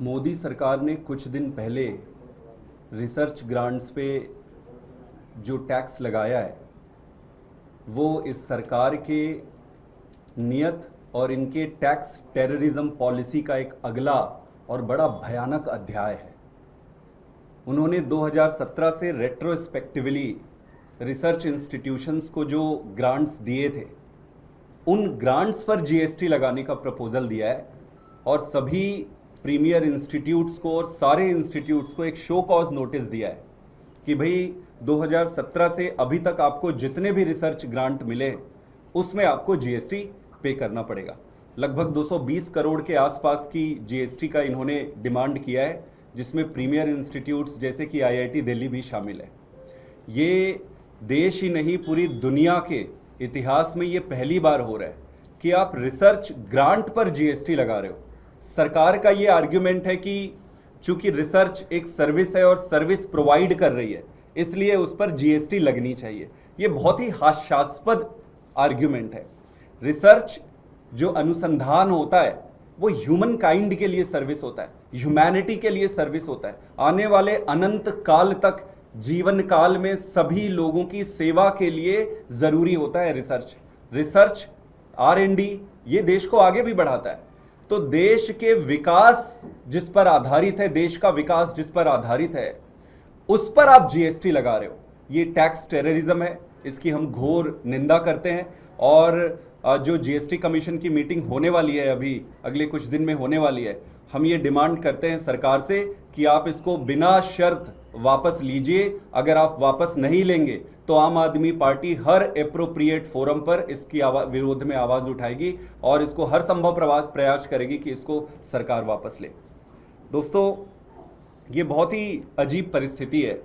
मोदी सरकार ने कुछ दिन पहले रिसर्च ग्रांट्स पे जो टैक्स लगाया है वो इस सरकार के नियत और इनके टैक्स टेररिज्म पॉलिसी का एक अगला और बड़ा भयानक अध्याय है। उन्होंने 2017 से रेट्रोस्पेक्टिवली रिसर्च इंस्टीट्यूशंस को जो ग्रांट्स दिए थे उन ग्रांट्स पर जीएसटी लगाने का प्रपोजल दिया है और सभी प्रीमियर इंस्टीट्यूट्स को और सारे इंस्टीट्यूट्स को एक शो कॉज नोटिस दिया है कि भाई 2017 से अभी तक आपको जितने भी रिसर्च ग्रांट मिले उसमें आपको जीएसटी पे करना पड़ेगा। लगभग 220 करोड़ के आसपास की जीएसटी का इन्होंने डिमांड किया है, जिसमें प्रीमियर इंस्टीट्यूट्स जैसे कि आईआईटी दिल्ली भी शामिल है। ये देश ही नहीं पूरी दुनिया के इतिहास में ये पहली बार हो रहा है कि आप रिसर्च ग्रांट पर जीएसटी लगा रहे हो। सरकार का ये आर्ग्यूमेंट है कि चूंकि रिसर्च एक सर्विस है और सर्विस प्रोवाइड कर रही है इसलिए उस पर जीएसटी लगनी चाहिए। ये बहुत ही हास्यास्पद आर्ग्यूमेंट है। रिसर्च जो अनुसंधान होता है वो ह्यूमन काइंड के लिए सर्विस होता है, ह्यूमैनिटी के लिए सर्विस होता है। आने वाले अनंत काल तक जीवन काल में सभी लोगों की सेवा के लिए जरूरी होता है रिसर्च R&D ये देश को आगे भी बढ़ाता है। तो देश के विकास जिस पर आधारित है, देश का विकास जिस पर आधारित है, उस पर आप जीएसटी लगा रहे हो। ये टैक्स टेररिज्म है, इसकी हम घोर निंदा करते हैं। और जो जीएसटी कमीशन की मीटिंग होने वाली है, अभी अगले कुछ दिन में होने वाली है, हम ये डिमांड करते हैं सरकार से कि आप इसको बिना शर्त वापस लीजिए। अगर आप वापस नहीं लेंगे तो आम आदमी पार्टी हर एप्रोप्रिएट फोरम पर इसकी विरोध में आवाज उठाएगी और इसको हर संभव प्रयास करेगी कि इसको सरकार वापस ले। दोस्तों, ये बहुत ही अजीब परिस्थिति है।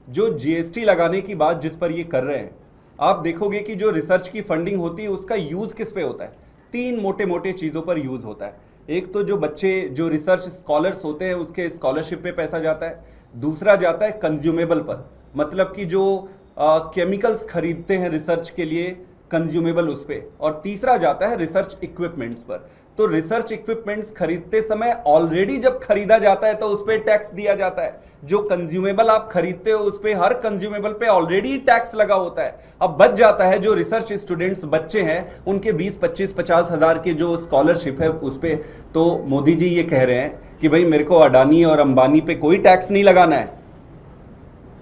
जो जीएसटी लगाने की बात जिस पर ये कर रहे हैं, आप देखोगे कि जो रिसर्च की फंडिंग होती है उसका यूज किस पे होता है। 3 मोटे मोटे चीजों पर यूज होता है। एक तो जो बच्चे जो रिसर्च स्कॉलर्स होते हैं उसके स्कॉलरशिप पे पैसा जाता है। दूसरा जाता है कंज्यूमेबल पर, मतलब कि जो केमिकल्स खरीदते हैं रिसर्च के लिए, कंज्यूमेबल उस पे। और तीसरा जाता है रिसर्च इक्विपमेंट्स पर। तो रिसर्च इक्विपमेंट्स खरीदते समय ऑलरेडी जब खरीदा जाता है तो उस पर टैक्स दिया जाता है। जो कंज्यूमेबल आप खरीदते हो उस पर हर कंज्यूमेबल पे ऑलरेडी टैक्स लगा होता है। अब बच जाता है जो रिसर्च स्टूडेंट्स बच्चे हैं उनके 20, 25, 50 हजार के जो स्कॉलरशिप है उस पर। तो मोदी जी ये कह रहे हैं कि भाई मेरे को अडानी और अंबानी पे कोई टैक्स नहीं लगाना है,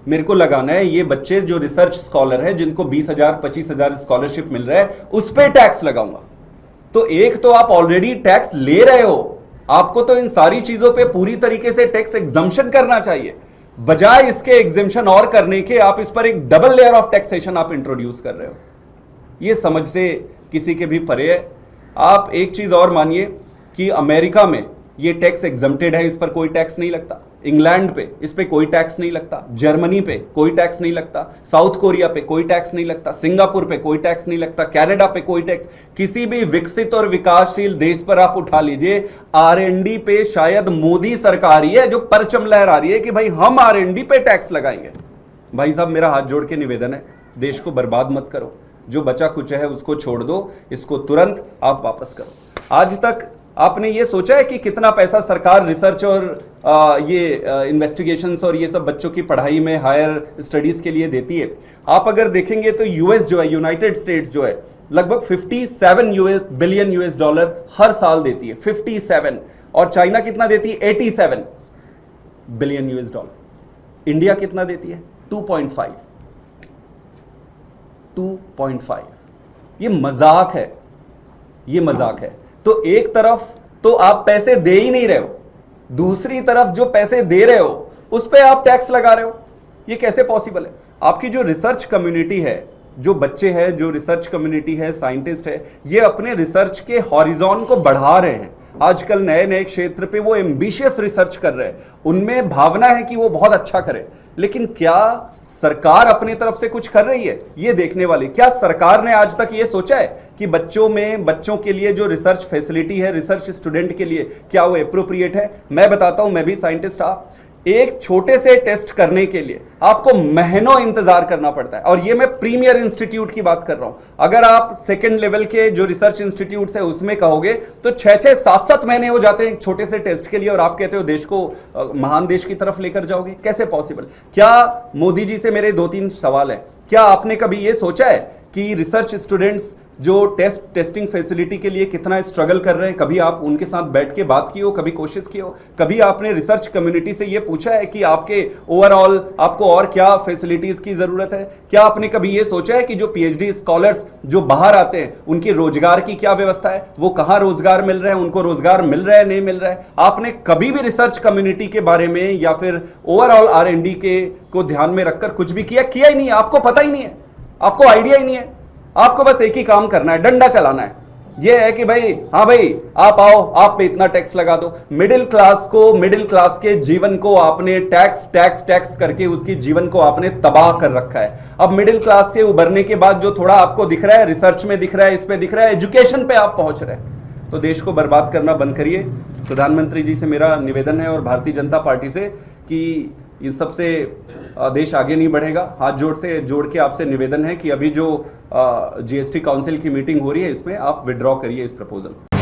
मेरे को लगाना है ये बच्चे जो रिसर्च स्कॉलर है जिनको 20,000, 25,000 स्कॉलरशिप मिल रहा है उस पर टैक्स लगाऊंगा। तो एक तो आप ऑलरेडी टैक्स ले रहे हो, आपको तो इन सारी चीजों पे पूरी तरीके से टैक्स एग्जम्पशन करना चाहिए। बजाय इसके एग्जम्पशन और करने के आप इस पर एक डबल लेयर ऑफ टैक्सेशन आप इंट्रोड्यूस कर रहे हो। ये समझ से किसी के भी परे है। आप एक चीज और मानिए कि अमेरिका में ये टैक्स एग्जम्प्टेड है, इस पर कोई टैक्स नहीं लगता। इंग्लैंड पे इस पे कोई टैक्स नहीं लगता। जर्मनी पे कोई टैक्स नहीं लगता। साउथ कोरिया पे कोई टैक्स नहीं लगता। सिंगापुर पे कोई टैक्स नहीं लगता। कनाडा पे कोई टैक्स। किसी भी विकसित और विकासशील देश पर आप उठा लीजिए, R&D पे शायद मोदी सरकार ही है जो परचम लहरा रही है कि भाई हम R&D पे टैक्स लगाएंगे। भाई साहब, मेरा हाथ जोड़ के निवेदन है, देश को बर्बाद मत करो। जो बचा कुछ है उसको छोड़ दो, इसको तुरंत आप वापस करो। आज तक आपने ये सोचा है कि कितना पैसा सरकार रिसर्च और ये इन्वेस्टिगेशंस और ये सब बच्चों की पढ़ाई में, हायर स्टडीज के लिए देती है? आप अगर देखेंगे तो यूएस जो है, यूनाइटेड स्टेट्स जो है, लगभग 57 बिलियन US डॉलर हर साल देती है। 57। और चाइना कितना देती है? 87 बिलियन US डॉलर। इंडिया कितना देती है? 2.5। ये मजाक है, ये मजाक है। तो एक तरफ तो आप पैसे दे ही नहीं रहे हो, दूसरी तरफ जो पैसे दे रहे हो उस पे आप टैक्स लगा रहे हो। ये कैसे पॉसिबल है? आपकी जो रिसर्च कम्युनिटी है, जो बच्चे हैं, जो रिसर्च कम्युनिटी है, साइंटिस्ट है, ये अपने रिसर्च के हॉरिजॉन को बढ़ा रहे हैं। आजकल नए नए क्षेत्र पे वो एम्बिशियस रिसर्च कर रहे हैं, उनमें भावना है कि वो बहुत अच्छा करें। लेकिन क्या सरकार अपने तरफ से कुछ कर रही है? ये देखने वाली। क्या सरकार ने आज तक ये सोचा है कि बच्चों के लिए जो रिसर्च फैसिलिटी है, रिसर्च स्टूडेंट के लिए, क्या वो एप्रोप्रिएट है? मैं बताता हूं, मैं भी साइंटिस्ट। एक छोटे से टेस्ट करने के लिए आपको महीनों इंतजार करना पड़ता है। और ये मैं प्रीमियर इंस्टीट्यूट की बात कर रहा हूं। अगर आप सेकंड लेवल के जो रिसर्च इंस्टीट्यूट है उसमें कहोगे तो 6-6, 7-7 महीने हो जाते हैं एक छोटे से टेस्ट के लिए, और आप कहते हो देश को महान देश की तरफ लेकर जाओगे। कैसे पॉसिबल? क्या मोदी जी से मेरे 2-3 सवाल है। क्या आपने कभी ये सोचा है कि रिसर्च स्टूडेंट्स जो टेस्टिंग फैसिलिटी के लिए कितना स्ट्रगल कर रहे हैं, कभी आप उनके साथ बैठ के बात की हो, कभी कोशिश की हो? कभी आपने रिसर्च कम्युनिटी से ये पूछा है कि आपके ओवरऑल आपको और क्या फैसिलिटीज की जरूरत है? क्या आपने कभी ये सोचा है कि जो पीएचडी स्कॉलर्स जो बाहर आते हैं उनकी रोजगार की क्या व्यवस्था है? वो कहाँ रोजगार मिल रहा है, उनको रोजगार मिल रहा है, नहीं मिल रहा है? आपने कभी भी रिसर्च कम्युनिटी के बारे में या फिर ओवरऑल R&D के को ध्यान में रखकर कुछ भी किया ही नहीं है? आपको पता ही नहीं है, आपको आइडिया ही नहीं है। आपको बस एक ही काम करना है, डंडा चलाना है। यह है कि भाई हाँ भाई आप आओ, आप पे इतना टैक्स लगा दो। मिडिल क्लास के जीवन को आपने टैक्स करके उसकी जीवन को आपने तबाह कर रखा है। अब मिडिल क्लास से उभरने के बाद जो थोड़ा आपको दिख रहा है, रिसर्च में दिख रहा है, इस पे दिख रहा है, एजुकेशन पे आप पहुंच रहे हैं। तो देश को बर्बाद करना बंद करिए। प्रधानमंत्री जी से मेरा निवेदन है और भारतीय जनता पार्टी से कि इन सब से देश आगे नहीं बढ़ेगा। हाथ जोड़ के आपसे निवेदन है कि अभी जो जीएसटी काउंसिल की मीटिंग हो रही है इसमें आप विड्रॉ करिए इस प्रपोजल को।